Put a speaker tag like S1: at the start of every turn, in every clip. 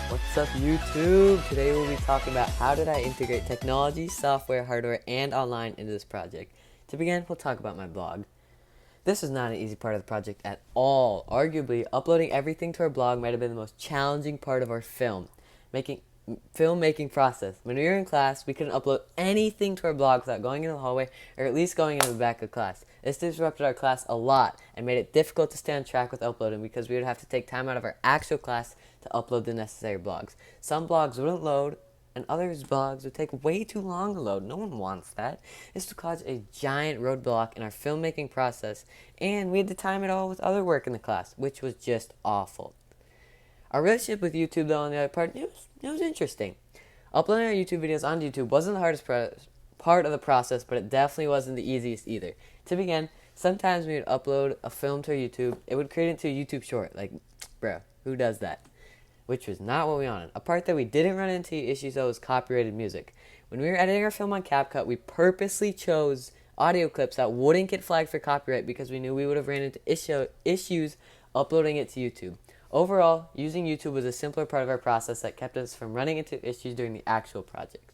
S1: What's up, YouTube? Today we'll be talking about how did I integrate technology, software, hardware, and online into this project. To begin, we'll talk about my blog. This is not an easy part of the project at all. Arguably, uploading everything to our blog might have been the most challenging part of our filmmaking process. When we were in class, we couldn't upload anything to our blog without going into the hallway or at least going into the back of class. This disrupted our class a lot and made it difficult to stay on track with uploading because we would have to take time out of our actual class to upload the necessary blogs. Some blogs wouldn't load, and others blogs would take way too long to load. No one wants that. This would cause a giant roadblock in our filmmaking process, and we had to time it all with other work in the class, which was just awful. Our relationship with YouTube, though, on the other part, it was interesting. Uploading our YouTube videos onto YouTube wasn't the hardest part of the process, but it definitely wasn't the easiest either. To begin, sometimes we would upload a film to our YouTube, it would create it into a YouTube short. Like, bro, who does that? Which was not what we wanted. A part that we didn't run into issues though was copyrighted music. When we were editing our film on CapCut, we purposely chose audio clips that wouldn't get flagged for copyright because we knew we would have ran into issues uploading it to YouTube. Overall, using YouTube was a simpler part of our process that kept us from running into issues during the actual project.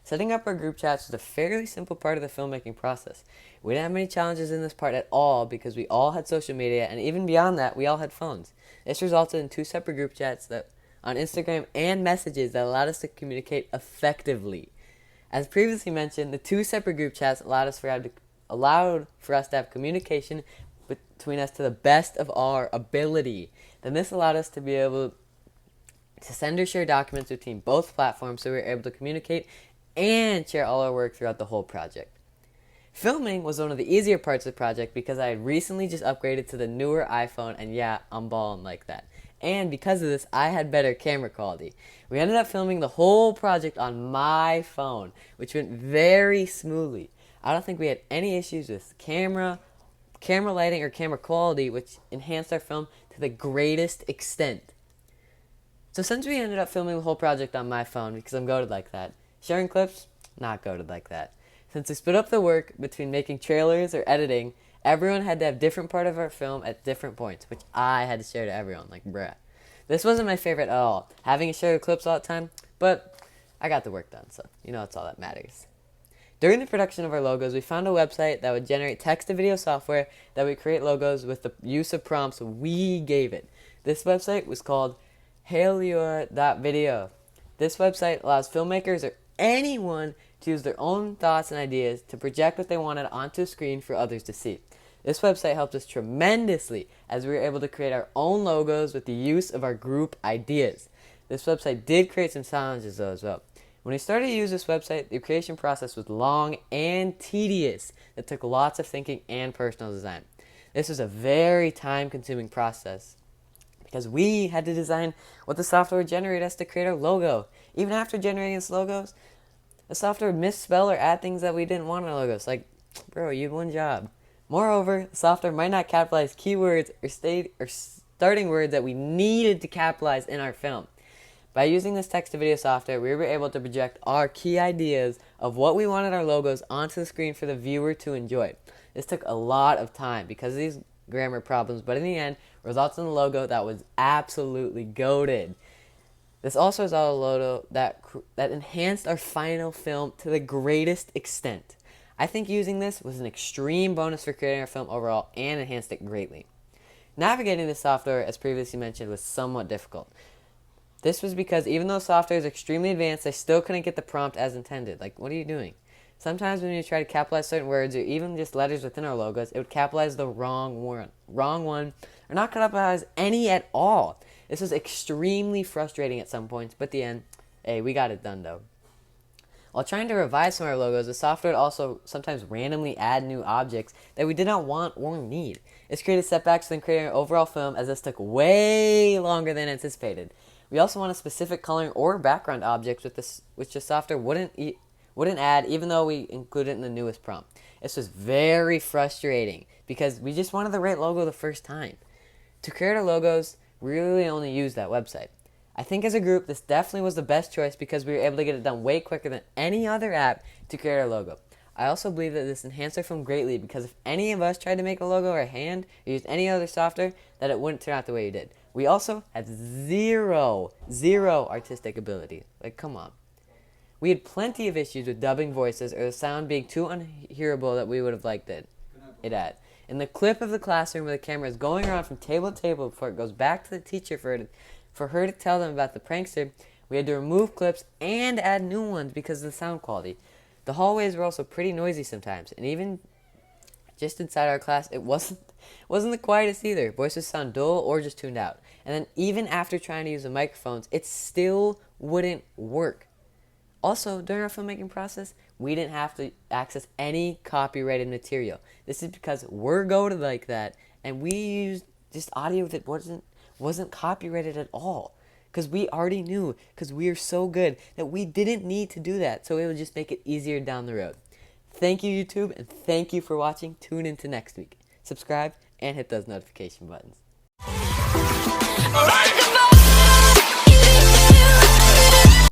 S1: Setting up our group chats was a fairly simple part of the filmmaking process. We didn't have many challenges in this part at all because we all had social media, and even beyond that, we all had phones. This resulted in 2 separate group chats that on Instagram and messages that allowed us to communicate effectively. As previously mentioned, the 2 separate group chats allowed for us to have communication between us to the best of our ability. Then this allowed us to be able to send or share documents between both platforms so we were able to communicate and share all our work throughout the whole project. Filming was one of the easier parts of the project because I had recently just upgraded to the newer iPhone, and yeah, I'm balling like that. And because of this, I had better camera quality. We ended up filming the whole project on my phone, which went very smoothly. I don't think we had any issues with camera lighting, or camera quality, which enhanced our film to the greatest extent. So since we ended up filming the whole project on my phone, because I'm goated like that, sharing clips, not goated like that. Since we split up the work between making trailers or editing, everyone had to have different part of our film at different points, which I had to share to everyone, like bruh. This wasn't my favorite at all, having to share the clips all the time, but I got the work done, so it's all that matters. During the production of our logos, we found a website that would generate text-to-video software that would create logos with the use of prompts we gave it. This website was called Haleur.video. This website allows filmmakers or anyone to use their own thoughts and ideas to project what they wanted onto a screen for others to see. This website helped us tremendously as we were able to create our own logos with the use of our group ideas. This website did create some challenges though as well. When we started to use this website, the creation process was long and tedious. It took lots of thinking and personal design. This was a very time-consuming process because we had to design what the software would generate us to create our logo. Even after generating its logos, the software would misspell or add things that we didn't want in our logos. Like, bro, you had one job. Moreover, the software might not capitalize keywords or starting words that we needed to capitalize in our film. By using this text-to-video software, we were able to project our key ideas of what we wanted our logos onto the screen for the viewer to enjoy. This took a lot of time because of these grammar problems, but in the end, results in a logo that was absolutely goated. This also is a logo that enhanced our final film to the greatest extent. I think using this was an extreme bonus for creating our film overall and enhanced it greatly. Navigating this software, as previously mentioned, was somewhat difficult. This was because even though software is extremely advanced, I still couldn't get the prompt as intended. Like, what are you doing? Sometimes when you try to capitalize certain words or even just letters within our logos, it would capitalize the wrong one, or not capitalize any at all. This was extremely frustrating at some points, but at the end, hey, we got it done though. While trying to revise some of our logos, the software would also sometimes randomly add new objects that we did not want or need. This created setbacks in creating our overall film, as this took way longer than anticipated. We also wanted specific coloring or background objects which the software wouldn't add, even though we included it in the newest prompt. This was very frustrating because we just wanted the right logo the first time. To create our logos, we really only used that website. I think as a group, this definitely was the best choice because we were able to get it done way quicker than any other app to create our logo. I also believe that this enhanced our film greatly because if any of us tried to make a logo or a hand or used any other software, that it wouldn't turn out the way you did. We also had zero artistic ability. Like, come on. We had plenty of issues with dubbing voices or the sound being too unhearable that we would have liked it at. In the clip of the classroom where the camera is going around from table to table before it goes back to the teacher for her to tell them about the prankster, we had to remove clips and add new ones because of the sound quality. The hallways were also pretty noisy sometimes, and even just inside our class, it wasn't the quietest either. Voices sound dull or just tuned out. And then even after trying to use the microphones, it still wouldn't work. Also, during our filmmaking process, we didn't have to access any copyrighted material. This is because we're goated like that, and we used just audio that wasn't copyrighted at all. Because we already knew, because we are so good, that we didn't need to do that, so it would just make it easier down the road. Thank you, YouTube, and thank you for watching. Tune into next week. Subscribe and hit those notification buttons.